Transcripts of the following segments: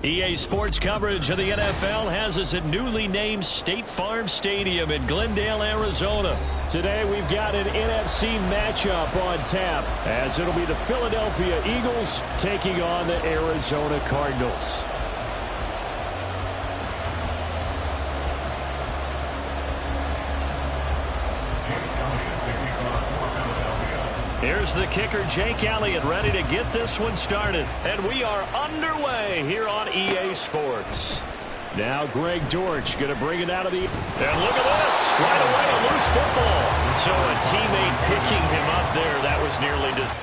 EA Sports coverage of the NFL has us at newly named State Farm Stadium in Glendale, Arizona. Today we've got an NFC matchup on tap, as it'll be the Philadelphia Eagles taking on the Arizona Cardinals. Here's the kicker, Jake Elliott, ready to get this one started. And we are underway here on EA Sports. Now Greg Dortch going to bring it out of the... And look at this. Right away, a loose football. So a teammate picking him up there. That was nearly just...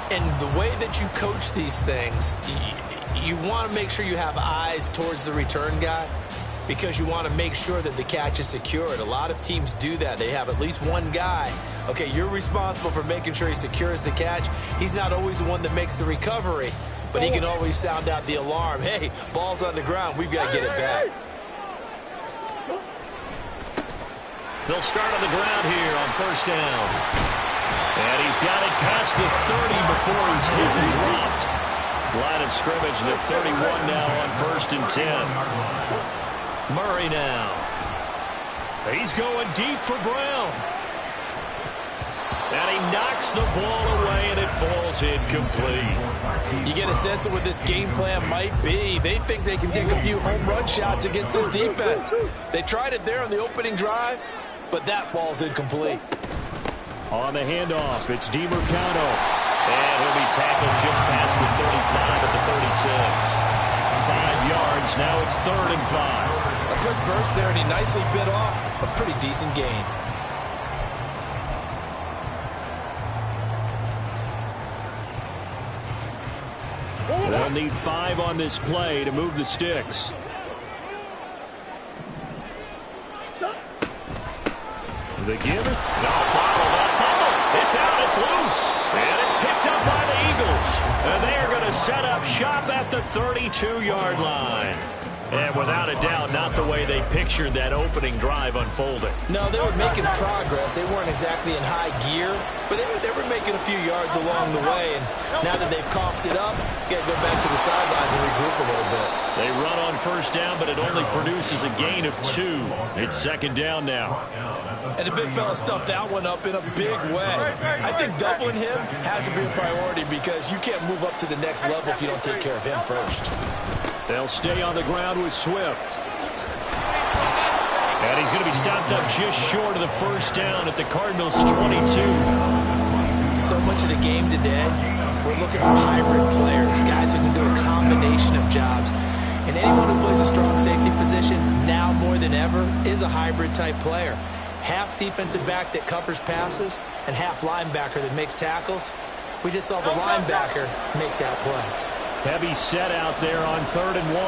And the way that you coach these things, you want to make sure you have eyes towards the return guy because you want to make sure that the catch is secured. A lot of teams do that. They have at least one guy. Okay, you're responsible for making sure he secures the catch. He's not always the one that makes the recovery, but he can always sound out the alarm. Hey, ball's on the ground. We've got to get it back. They'll start on the ground here on first down. And he's got it past the 30 before he's hit and dropped. Line of scrimmage, the 31 now on first and 10. Murray now. He's going deep for Brown. And he knocks the ball away, and it falls incomplete. You get a sense of what this game plan might be. They think they can take a few home run shots against this defense. They tried it there on the opening drive, but that falls incomplete. On the handoff, it's DiMercado. And he'll be tackled just past the 35 at the 36. 5 yards, now it's 3rd and 5. A quick burst there, and he nicely bit off a pretty decent gain. They'll need 5 on this play to move the sticks. The give it. No, bottle, that fumble. It's out, it's loose. And it's picked up by the Eagles. And they are going to set up shop at the 32-yard line. And without a doubt, not the way they pictured that opening drive unfolding. No, they were making progress. They weren't exactly in high gear, but they were making a few yards along the way. And now that they've coughed it up, you got to go back to the sidelines and regroup a little bit. They run on first down, but it only produces a gain of 2. It's 2nd down now. And the big fella stuffed that one up in a big way. I think doubling him has to be a priority because you can't move up to the next level if you don't take care of him first. They'll stay on the ground with Swift. And he's going to be stopped up just short of the first down at the Cardinals' 22. So much of the game today, we're looking for hybrid players, guys who can do a combination of jobs. And anyone who plays a strong safety position, now more than ever, is a hybrid-type player. Half defensive back that covers passes and half linebacker that makes tackles. We just saw the linebacker make that play. Heavy set out there on 3rd and 1.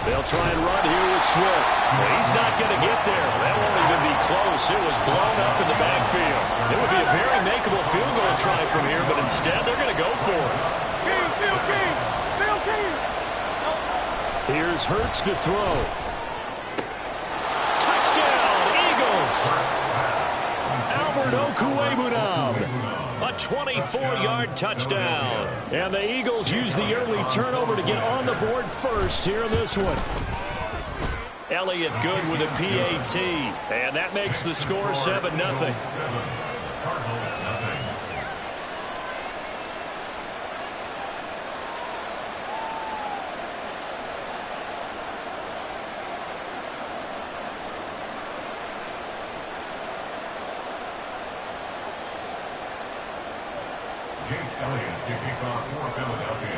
They'll try and run here with Swift. He's not going to get there. That won't even be close. It was blown up in the backfield. It would be a very makeable field goal try from here, but instead they're going to go for it. Here's Hurts to throw. Touchdown, Eagles! Albert Okwuegbunam. A 24-yard touchdown. And the Eagles use the early turnover to get on the board first here in this one. Elliott good with a PAT. And that makes the score 7-0.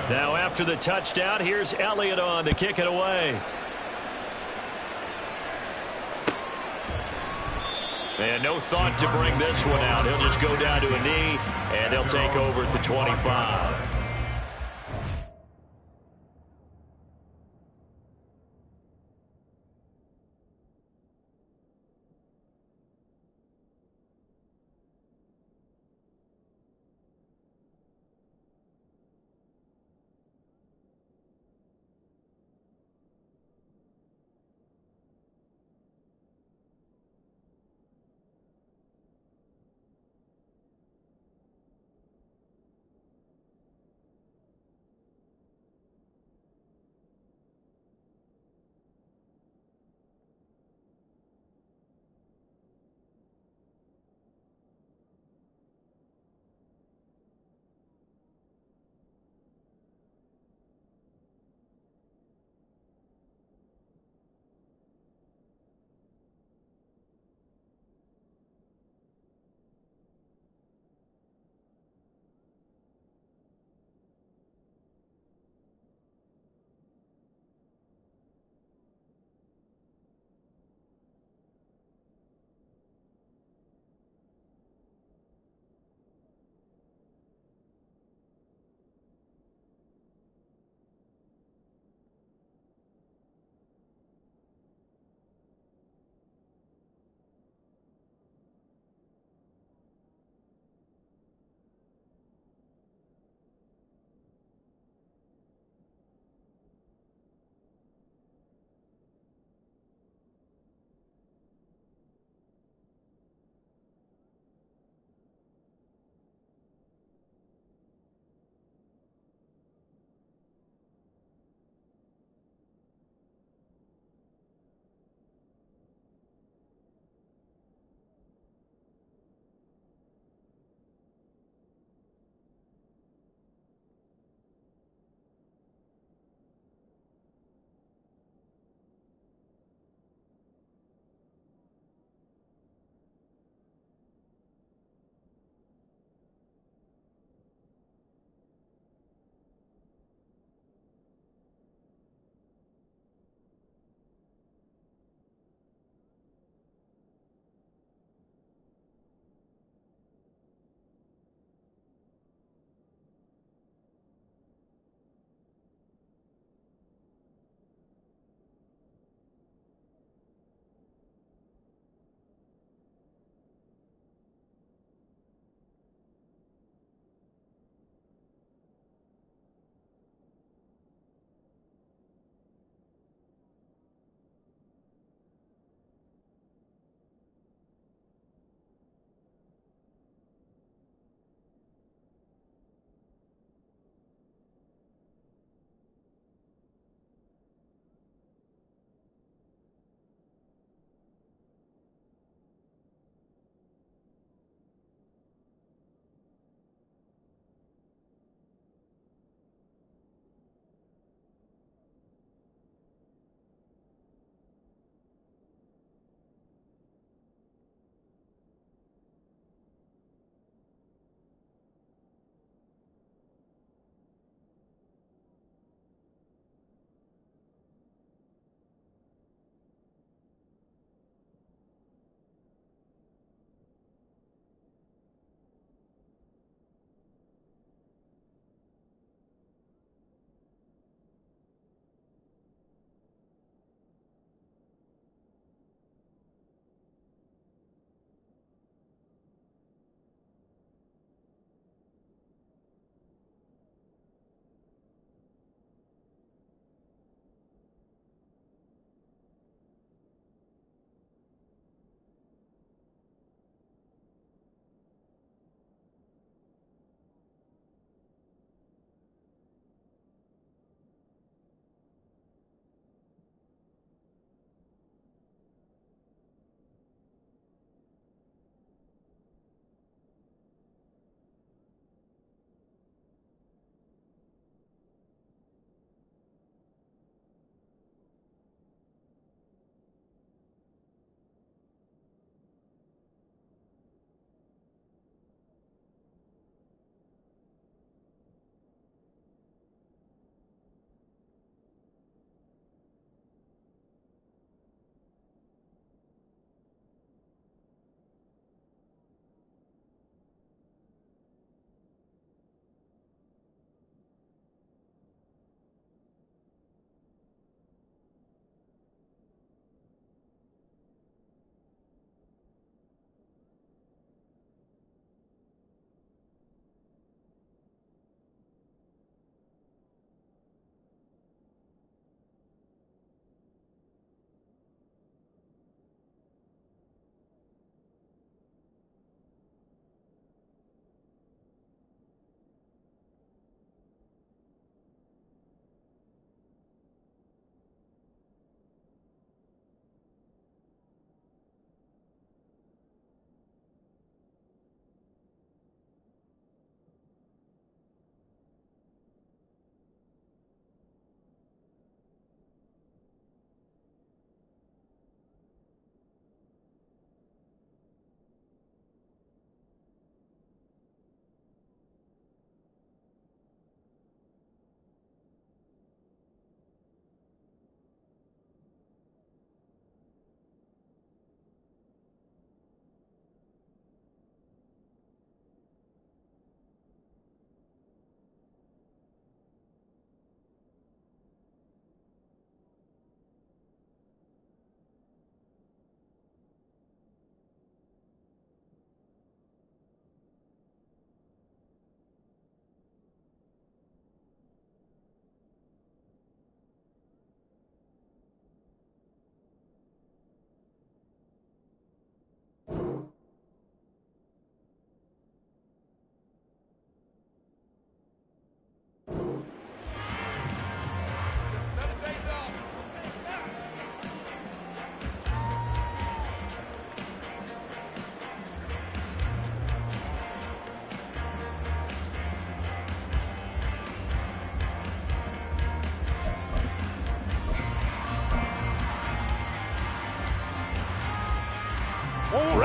Now after the touchdown, here's Elliott on to kick it away. And no thought to bring this one out. He'll just go down to a knee, and they'll take over at the 25.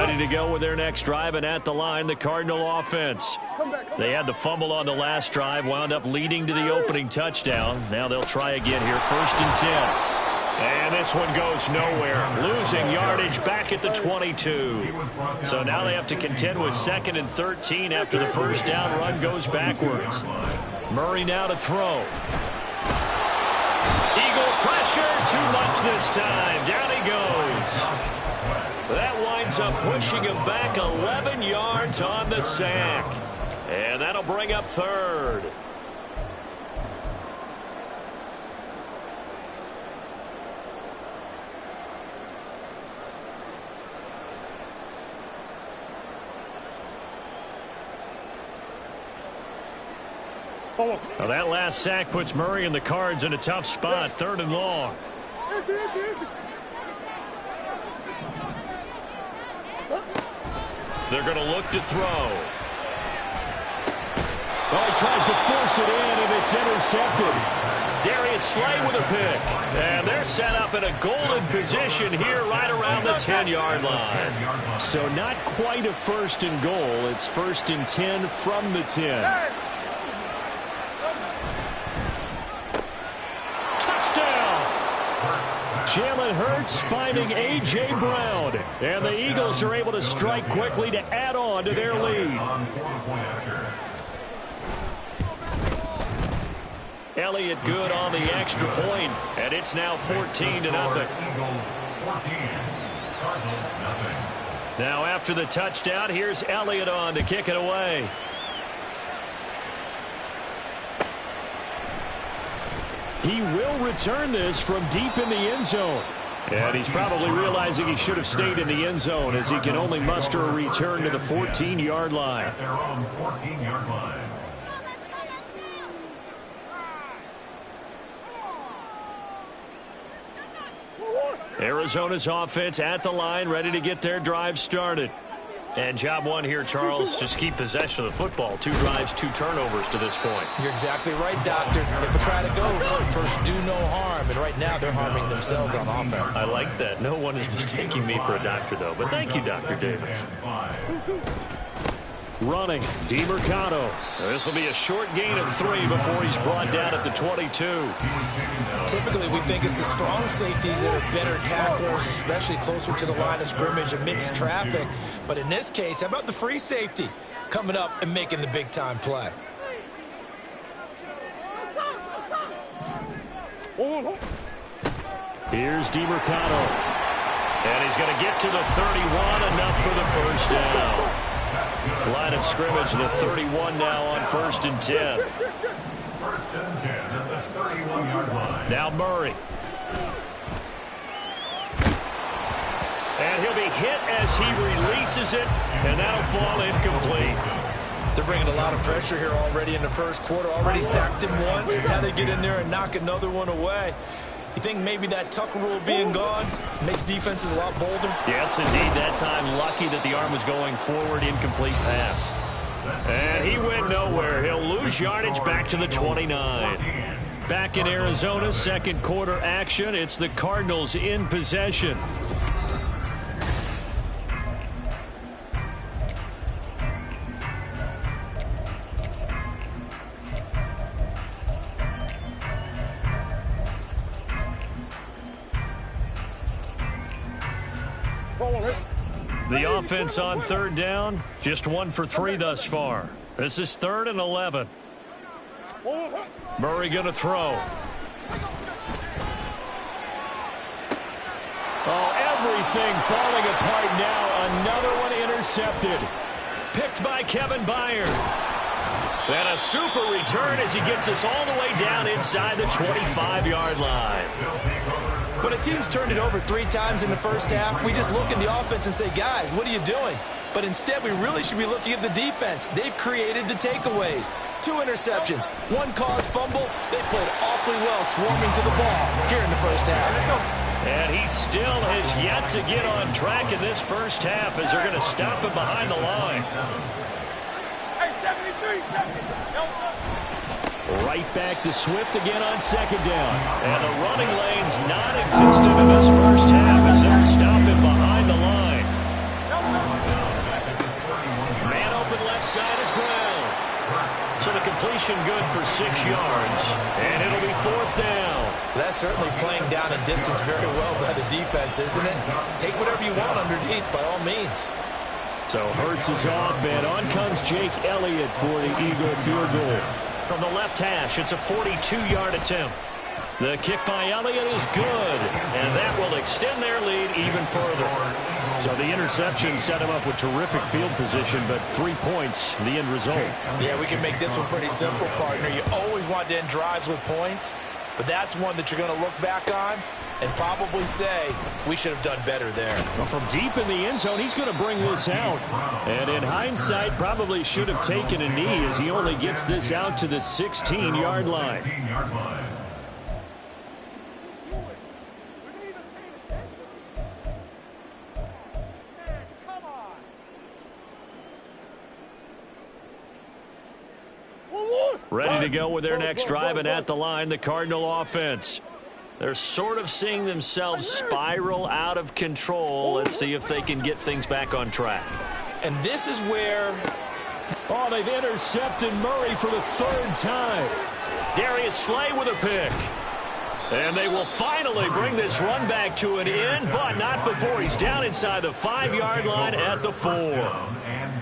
ready to go with their next drive, and at the line, the Cardinal offense. They had the fumble on the last drive, wound up leading to the opening touchdown. Now they'll try again here, 1st and 10. And this one goes nowhere. Losing yardage back at the 22. So now they have to contend with 2nd and 13 after the first down run goes backwards. Murray now to throw. Eagle pressure, too much this time. Down he goes. That winds up pushing him back 11 yards on the sack. And that'll bring up 3rd. Now that last sack puts Murray and the Cards in a tough spot, 3rd and long. They're going to look to throw. Oh, he tries to force it in, and it's intercepted. Darius Slay with a pick. And they're set up in a golden position here right around the 10-yard line. So not quite a 1st and goal. It's 1st and 10 from the 10. Jalen Hurts finding A.J. Brown. And the Eagles are able to strike quickly to add on to their lead. Elliott good on the extra point, and it's now 14-0. Now after the touchdown, here's Elliott on to kick it away. He will return this from deep in the end zone. And he's probably realizing he should have stayed in the end zone as he can only muster a return to the 14-yard line. Arizona's offense at the line, ready to get their drive started. And job one here, Charles, just keep possession of the football. 2 drives, 2 turnovers to this point. You're exactly right, Doctor. Hippocratic oath. First, do no harm. And right now, they're harming themselves on offense. I like that. No one is mistaking me for a doctor, though. But thank you, Dr. Davis. Running, DeMercado. This will be a short gain of 3 before he's brought down at the 22. Typically, we think it's the strong safeties that are better tacklers, especially closer to the line of scrimmage amidst traffic. But in this case, how about the free safety coming up and making the big-time play? Here's DeMercado. And he's going to get to the 31, enough for the first down. Line of scrimmage, the 31 now on 1st and 10. 1st and 10 at the 31-yard line. Now Murray. And he'll be hit as he releases it, and that'll fall incomplete. They're bringing a lot of pressure here already in the first quarter. Already sacked him once. Now they get in there and knock another one away. You think maybe that Tucker rule being gone makes defenses a lot bolder? Yes, indeed. That time, lucky that the arm was going forward, incomplete pass. And he went nowhere. He'll lose yardage back to the 29. Back in Arizona, 2nd quarter action. It's the Cardinals in possession. The offense on 3rd down, just 1 for 3 thus far. This is 3rd and 11. Murray going to throw. Oh, everything falling apart now. Another one intercepted. Picked by Kevin Byard. And a super return as he gets us all the way down inside the 25-yard line. When a team's turned it over 3 times in the first half, we just look at the offense and say, guys, what are you doing? But instead, we really should be looking at the defense. They've created the takeaways. 2 interceptions, 1 caused fumble. They played awfully well swarming to the ball here in the first half. And he still has yet to get on track in this first half as they're going to stop him behind the line. Right back to Swift again on 2nd down. And the running lane's non-existent in this first half as they'll stop him behind the line. the completion good for 6 yards. And it'll be 4th down. That's certainly playing down a distance very well by the defense, isn't it? Take whatever you want underneath by all means. So Hurts is off, and on comes Jake Elliott for the Eagle field goal. From the left hash, it's a 42-yard attempt. The kick by Elliott is good, and that will extend their lead even further. So the interception set him up with terrific field position, but 3 points, the end result. Yeah, we can make this one pretty simple, partner. You always want to end drives with points, but that's one that you're going to look back on and probably say, we should have done better there. Well, from deep in the end zone, he's going to bring this out. And in hindsight, probably should have taken a knee as he only gets this out to the 16-yard line. Ready to go with their next drive, and at the line, the Cardinal offense. They're sort of seeing themselves spiral out of control. Let's see if they can get things back on track. And this is where... Oh, they've intercepted Murray for the 3rd time. Darius Slay with a pick. And they will finally bring this run back to an end, but not before he's down inside the 5-yard line at the 4.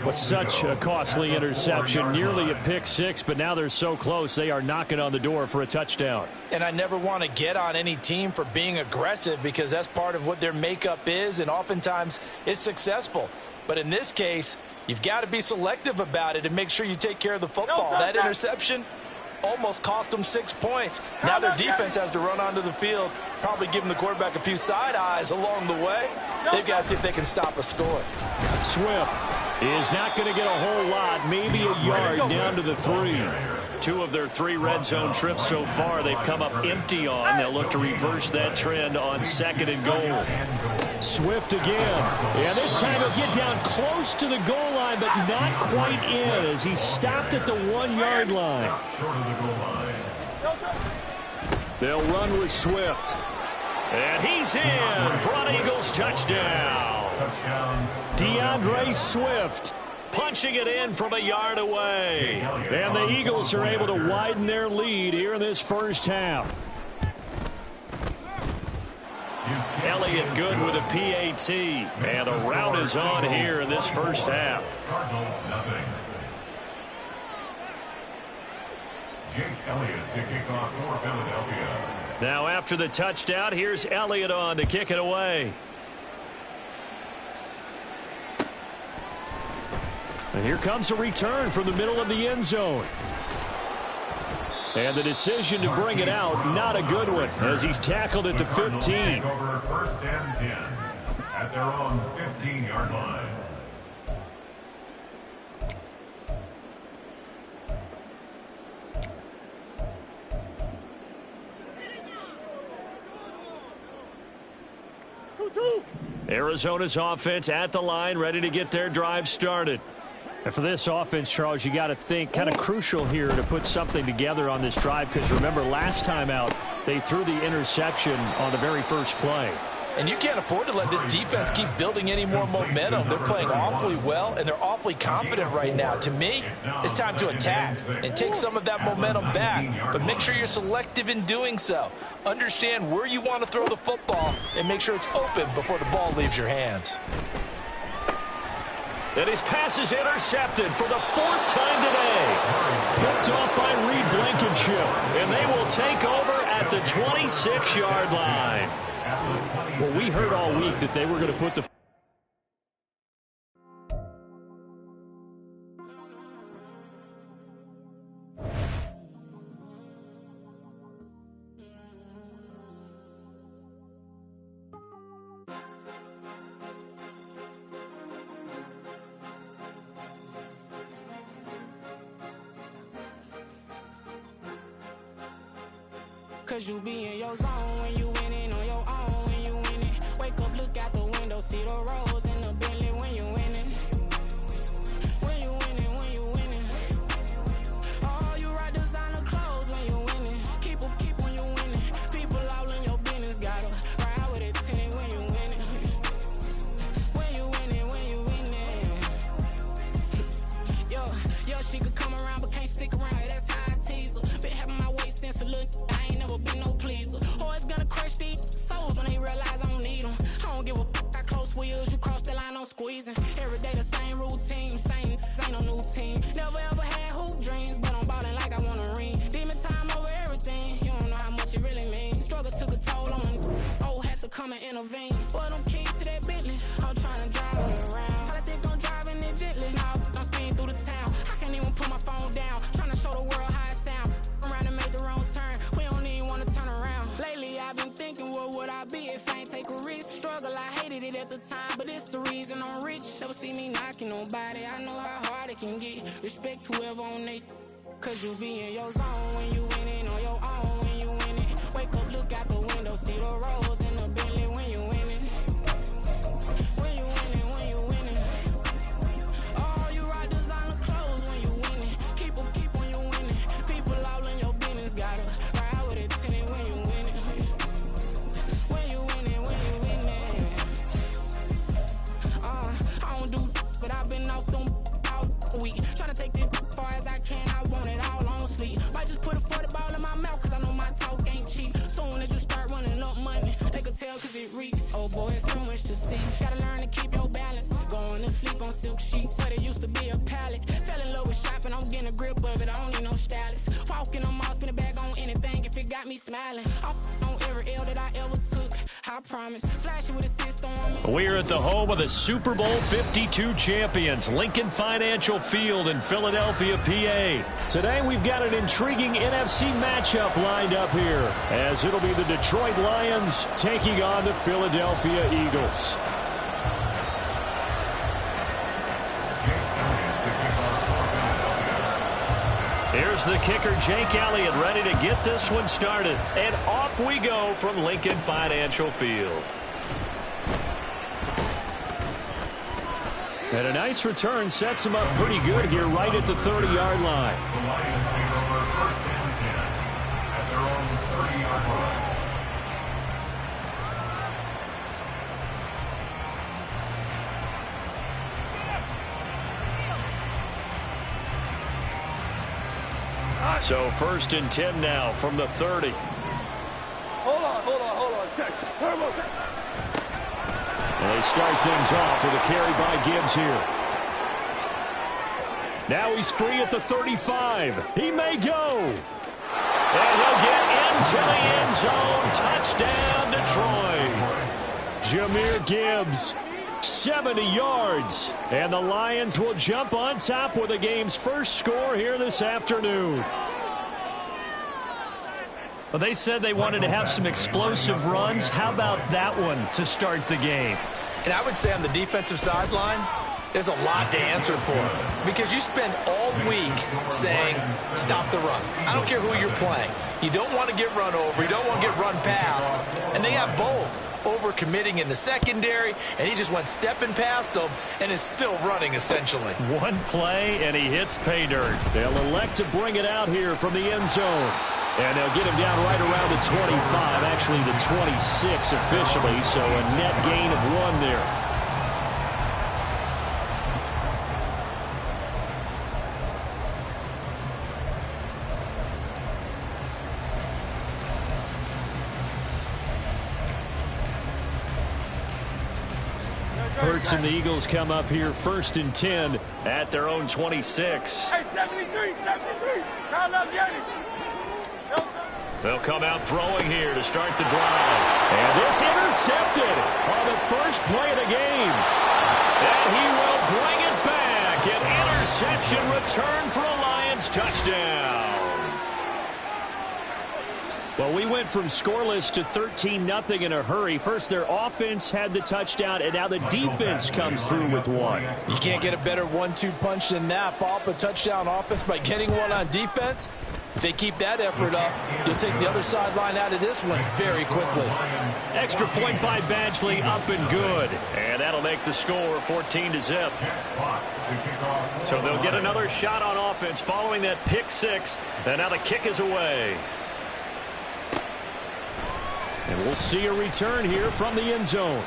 But such a costly interception, nearly a pick six, but now they're so close they are knocking on the door for a touchdown. And I never want to get on any team for being aggressive because that's part of what their makeup is, and oftentimes it's successful. But in this case, you've got to be selective about it and make sure you take care of the football. That interception almost cost them 6 points. Now their defense has to run onto the field, probably giving the quarterback a few side eyes along the way. They've got to see if they can stop a score. Swift is not going to get a whole lot, maybe a yard down to the 3. 2 of their 3 red zone trips so far they've come up empty on. They'll look to reverse that trend on 2nd and goal. Swift again. And this time he'll get down close to the goal line, but not quite in as he stopped at the 1-yard line. They'll run with Swift. And he's in for an Eagles touchdown. DeAndre Swift punching it in from a yard away. And the Eagles are able to widen their lead here in this first half. Elliott good with a PAT. And a rout is on here in this first half. Cardinals nothing. Jake Elliott to kick off for Philadelphia. Now after the touchdown, here's Elliott on to kick it away. And here comes a return from the middle of the end zone. And the decision to bring it out, not a good one, as he's tackled at the 15. Over 1st and 10 at their own 15-yard line. Arizona's offense at the line, ready to get their drive started. And for this offense, Charles, you got to think kind of crucial here to put something together on this drive, because remember last time out they threw the interception on the very first play. And you can't afford to let this defense keep building any more momentum. They're playing awfully well, and they're awfully confident right now. To me, it's time to attack and take some of that momentum back. But make sure you're selective in doing so. Understand where you want to throw the football and make sure it's open before the ball leaves your hands. And his pass is intercepted for the 4th time today. Picked off by Reed Blankenship. And they will take over at the 26-yard line. Well, we heard all week that they were going to put the Cause you be in your zone when you winning on your own when you winning. Wake up, look out the window, see the rose in the Bentley when you winning. When you winning, when you winning. Oh, you rock designer clothes when you winning. Keep when you winning. People all in your business, gotta ride with it tinted when you winning. When you winning, when you winning. Yo, she could come around but can't stick around. wheels, you cross the line, no squeezing. Every day the same routine, same, ain't no new team. Never ever had hoop dreams, but I'm ballin' like I want a ring. Demon time over everything, you don't know how much it really means. Struggle took a toll on me, had to come and intervene. Boy, them keys to that Bentley, I'm tryna drive it around. I think I'm driving it gently, now I'm speeding through the town. I can't even put my phone down, tryna show the world how it sound. Around and make the wrong turn, we don't even wanna turn around. Lately I've been thinking, what would I be if I ain't take a risk? Struggle, I hated it at the time, but it's the reason I'm rich. Never see me knocking nobody, I know how hard it can get. Respect whoever on they, cause you be in your zone when you winning on your own. When you winning, wake up, look out the window, see the rose in the Bentley when you winning. When you winning, when you winning. Oh, you ride designer clothes when you winning. Keep when you winning. People all in your business, gotta ride with it tinted when you winning. When you winning, when you winning. I don't do, but I've been off them all week. Tryna take this far as I can, I want it all on sleep. Might just put a 40 ball in my mouth, cause I know my talk ain't cheap. Soon as you start running up money, they can tell cause it reeks. Oh boy, it's too much to see. Gotta learn to keep your balance. Going to sleep on silk sheets, but it used to be a pallet. Fell in love with shopping, I'm getting a grip of it, I don't need no stylist. Walking on mouth, spin a bag on anything if it got me smiling. I'm on every L that I ever took, I promise. Flash with a system on me. We're at the home of the Super Bowl 52 champions, Lincoln Financial Field in Philadelphia, PA. Today we've got an intriguing NFC matchup lined up here, as it'll be the Detroit Lions taking on the Philadelphia Eagles. Here's the kicker, Jake Elliott, ready to get this one started. And off we go from Lincoln Financial Field. And a nice return sets him up pretty good here right at the 30-yard line. The Lions take over first and 10 at their own 30-yard line. So first and 10 now from the 30. Hold on. And they start things off with a carry by Gibbs here. Now he's free at the 35. He may go. And he'll get into the end zone. Touchdown, Detroit. Jahmyr Gibbs, 70 yards. And the Lions will jump on top with the game's first score here this afternoon. Well, they said they wanted to have some explosive runs. How about that one to start the game? And I would say on the defensive sideline, there's a lot to answer for. Because you spend all week saying, stop the run. I don't care who you're playing. You don't want to get run over. You don't want to get run past. And they got both. Over-committing in the secondary, and he just went stepping past them and is still running, essentially. One play, and he hits pay dirt. They'll elect to bring it out here from the end zone. And they'll get him down right around the 25, actually the 26 officially, so a net gain of 1 there. Hurts and the Eagles come up here first and 10 at their own 26. Hey, 73. Call up Yanni. They'll come out throwing here to start the drive. And this intercepted on the first play of the game. And he will bring it back. An interception return for a Lions touchdown. Well, we went from scoreless to 13-0 in a hurry. First, their offense had the touchdown, and now the defense comes through with one. You can't get a better 1-2 punch than that. Follow up a touchdown offense by getting one on defense. If they keep that effort up, you'll take the other sideline out of this one very quickly. Extra point by Badgley, up and good. And that'll make the score 14-0. So they'll get another shot on offense following that pick six. And now the kick is away. And we'll see a return here from the end zone.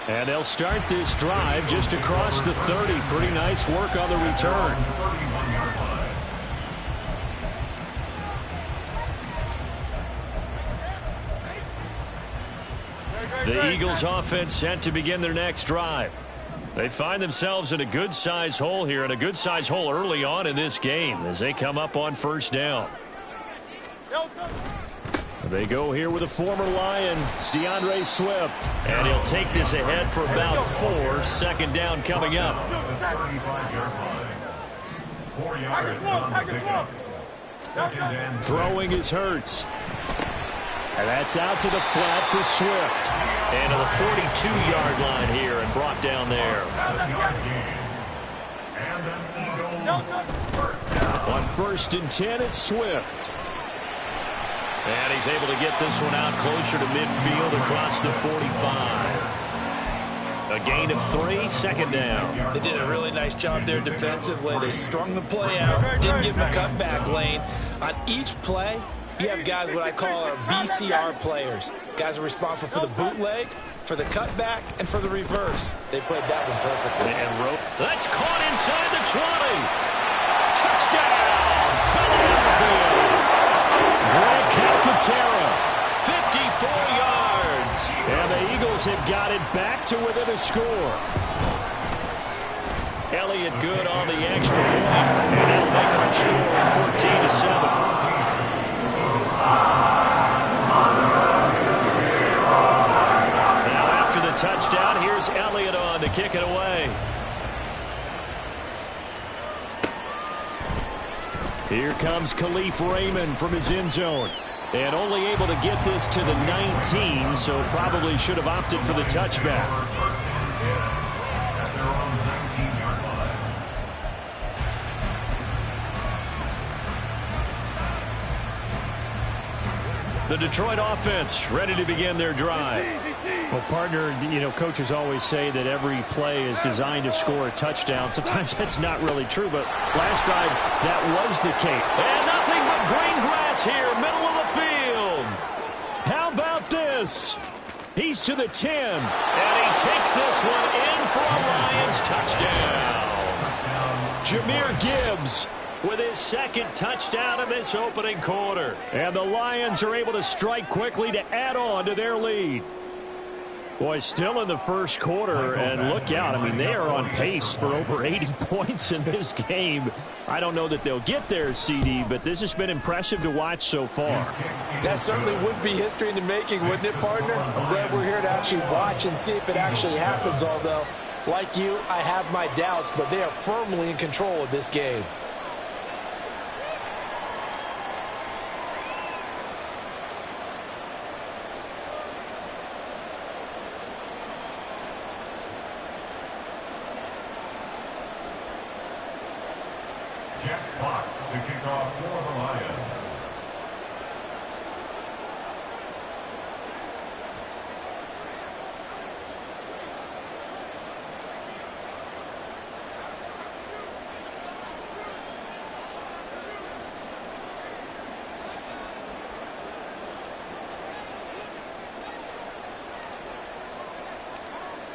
And they'll start this drive just across the 30. Pretty nice work on the return. The Eagles offense set to begin their next drive. They find themselves in a good-sized hole here, and a good-sized hole early on in this game as they come up on first down. They go here with a former Lion, it's DeAndre Swift. And he'll take this ahead for about 4. Second down coming up. 4 yards on the pickup. Second and 6. Throwing is Hurts. And that's out to the flat for Swift. And to the 42-yard line here and brought down there. On first and 10, it's Swift. And he's able to get this one out closer to midfield across the 45. A gain of 3, second down. They did a really nice job there defensively. They strung the play out, didn't give him a cutback lane. On each play, you have guys what I call our BCR players. Guys are responsible for the bootleg, for the cutback, and for the reverse. They played that one perfectly. And that's caught inside the 20. Touchdown! Philly Calcaterra, 54 yards. And the Eagles have got it back to within a score. Elliott good on the extra point. And that'll make them score 14-7. Now after the touchdown, here's Elliott on to kick it away. Here comes Khalif Raymond from his end zone. And only able to get this to the 19, so probably should have opted for the touchback. The Detroit offense ready to begin their drive. Well, partner, you know, coaches always say that every play is designed to score a touchdown. Sometimes that's not really true, but last drive that was the case. And nothing but green grass here, middle of the field. How about this? He's to the 10, and he takes this one in for a Lions touchdown. Jahmyr Gibbs with his second touchdown in this opening quarter. And the Lions are able to strike quickly to add on to their lead. Boy, still in the first quarter, and look out. I mean, they are on pace for over 80 points in this game. I don't know that they'll get there, CD, but this has been impressive to watch so far. That certainly would be history in the making, wouldn't it, partner? I'm glad we're here to actually watch and see if it actually happens, although, like you, I have my doubts, but they are firmly in control of this game. Jack Fox to kick off for the Lions.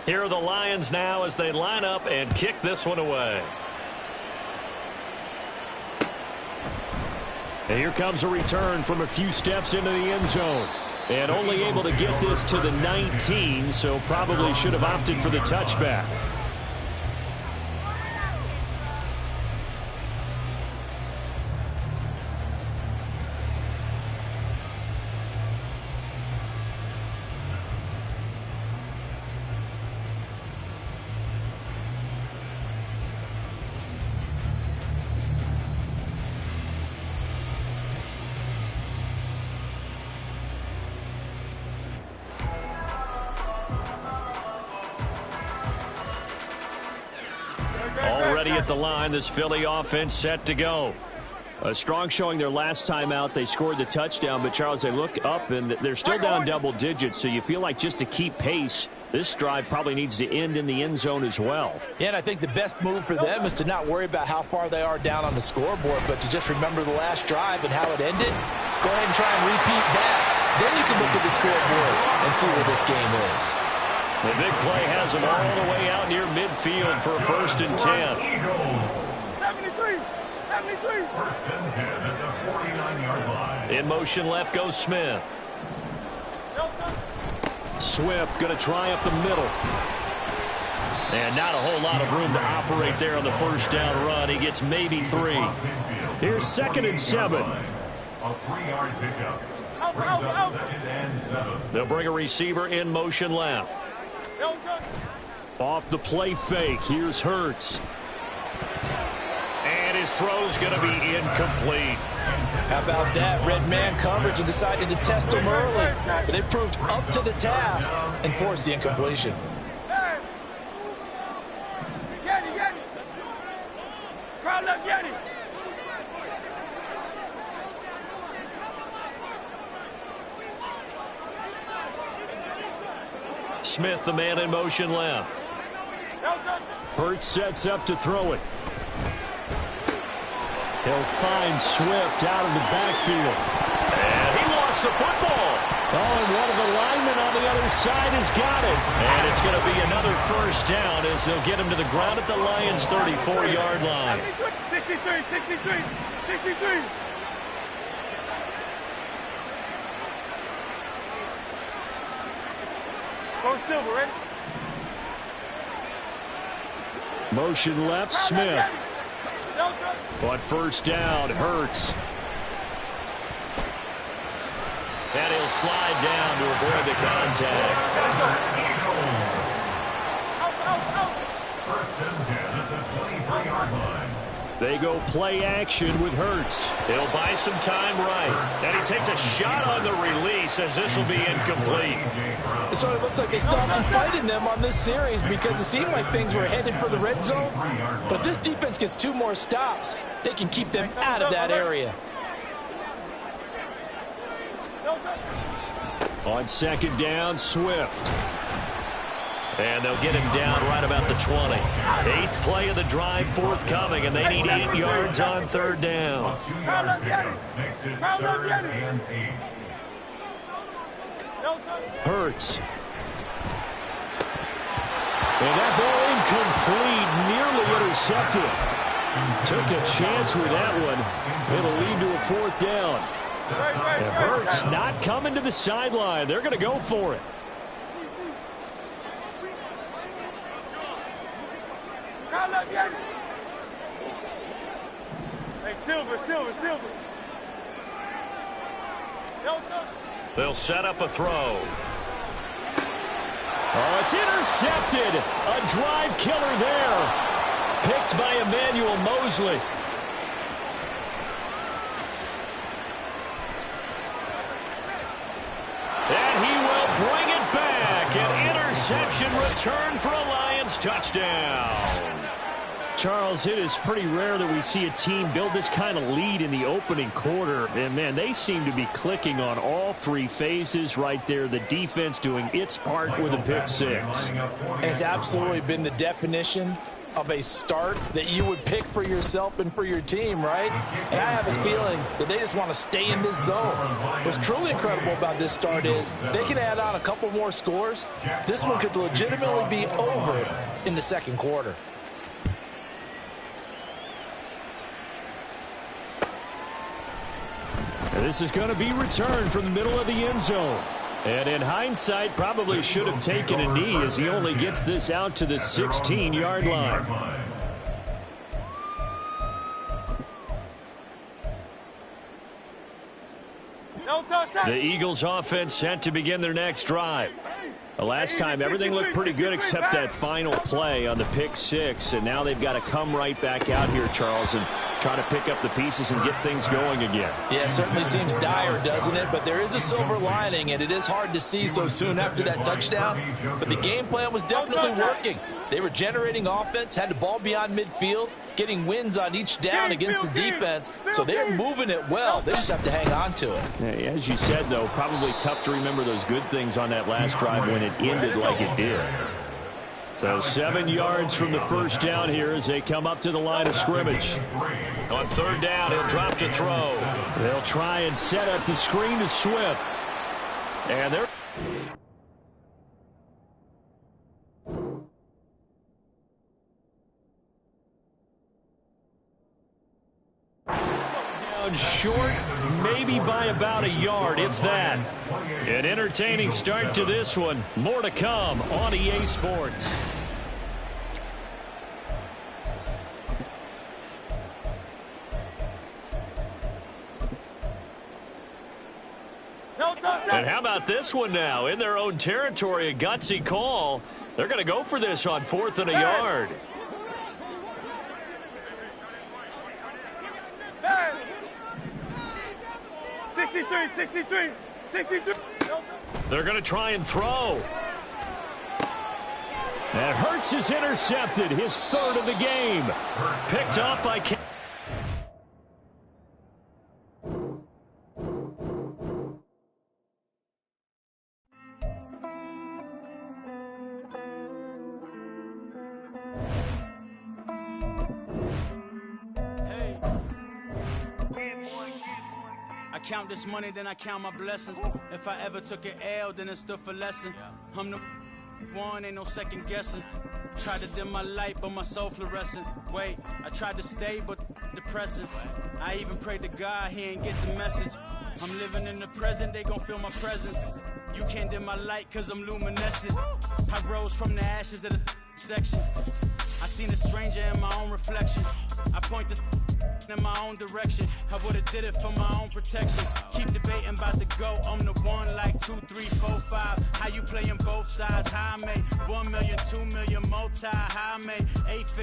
Here are the Lions now as they line up and kick this one away. And here comes a return from a few steps into the end zone. And only able to get this to the 19, so probably should have opted for the touchback. Already at the line, this Philly offense set to go. A strong showing their last time out. They scored the touchdown, but Charles, they look up and they're still down double digits, so you feel like just to keep pace, this drive probably needs to end in the end zone as well. Yeah, and I think the best move for them is to not worry about how far they are down on the scoreboard, but to just remember the last drive and how it ended. Go ahead and try and repeat that. Then you can look at the scoreboard and see where this game is. The big play has them all the way out near midfield for first and 10. 73, 73. First and 10 at the 49-yard line. In motion left goes Smith. Swift going to try up the middle. And not a whole lot of room to operate there on the first down run. He gets maybe 3. Here's 2nd and 7. A 3-yard pickup. Brings up 2nd and 7. They'll bring a receiver in motion left. Off the play fake. Here's Hurts. And his throw's going to be incomplete. How about that? Red man coverage and decided to test him early. But it proved up to the task and forced the incompletion. Crowd left, Yanni. Smith, the man in motion left. Hurts sets up to throw it. He'll find Swift out of the backfield. And he lost the football. Oh, and one of the linemen on the other side has got it. And it's going to be another first down as they'll get him to the ground at the Lions' 34-yard line. 63, 63, 63. Go Silver, ready? Motion left, Smith. On first down, Hurts. And he'll slide down to avoid the contact. First and 10 at the 23-yard line. They go play action with Hurts. He'll buy some time right. And he takes a shot on the release as this will be incomplete. It sort of looks like they still have some fight in them on this series because it seemed like things were headed for the red zone. But if this defense gets 2 more stops, they can keep them out of that area. On second down, Swift. And they'll get him down right about the 20. 8th play of the drive forthcoming, and they need 8 yards on third down. 2-yard pickup makes it 3rd and 8. Hurts. And that ball incomplete, nearly intercepted. Took a chance with that one. It'll lead to a 4th down. And Hurts not coming to the sideline. They're going to go for it. Hey, Silver, Silver, Silver. They'll set up a throw. Oh, it's intercepted. A drive killer there. Picked by Emmanuel Mosley. And he will bring it back. An interception return for a Lions touchdown. Charles, it is pretty rare that we see a team build this kind of lead in the opening quarter. And, man, they seem to be clicking on all 3 phases right there. The defense doing its part with a pick 6. And it's absolutely been the definition of a start that you would pick for yourself and for your team, right? And I have a feeling that they just want to stay in this zone. What's truly incredible about this start is they can add on a couple more scores. This one could legitimately be over in the second quarter. This is going to be returned from the middle of the end zone. And in hindsight, probably should have taken a knee as he only gets this out to the 16-yard line. The Eagles offense set to begin their next drive. The last time, everything looked pretty good except that final play on the pick 6. And now they've got to come right back out here, Charles, and try to pick up the pieces and get things going again. Yeah, it certainly seems dire, doesn't it? But there is a silver lining, and it is hard to see so soon after that touchdown. But the game plan was definitely working. They were generating offense, had the ball beyond midfield, getting wins on each down against the defense. So they're moving it well. They just have to hang on to it. Yeah, as you said, though, probably tough to remember those good things on that last drive when it ended like it did. So 7 yards from the first down here as they come up to the line of scrimmage. On third down, he'll drop to throw. They'll try and set up the screen to Swift. And they're down short, maybe by about a yard, if that. An entertaining start to this one. More to come on EA Sports. And how about this one now? In their own territory, a gutsy call. They're going to go for this on 4th and a yard. Hey. 63. They're going to try and throw. And Hurts is intercepted, his 3rd of the game. Picked up by... I count this money, then I count my blessings. If I ever took an L, then it stood for lesson. I'm the one, ain't no second guessing. Tried to dim my light, but my soul fluorescent. Wait, I tried to stay, but depressing. I even prayed to God, he ain't get the message. I'm living in the present, they gon' feel my presence. You can't dim my light, cause I'm luminescent. I rose from the ashes of the section. I seen a stranger in my own reflection. I point the in my own direction. I would've did it for my own protection. Keep debating about the go. I'm the one like 2, 3, 4, 5. How you playing both sides? How I made 1 million, 2 million, multi. How I made 8 figures.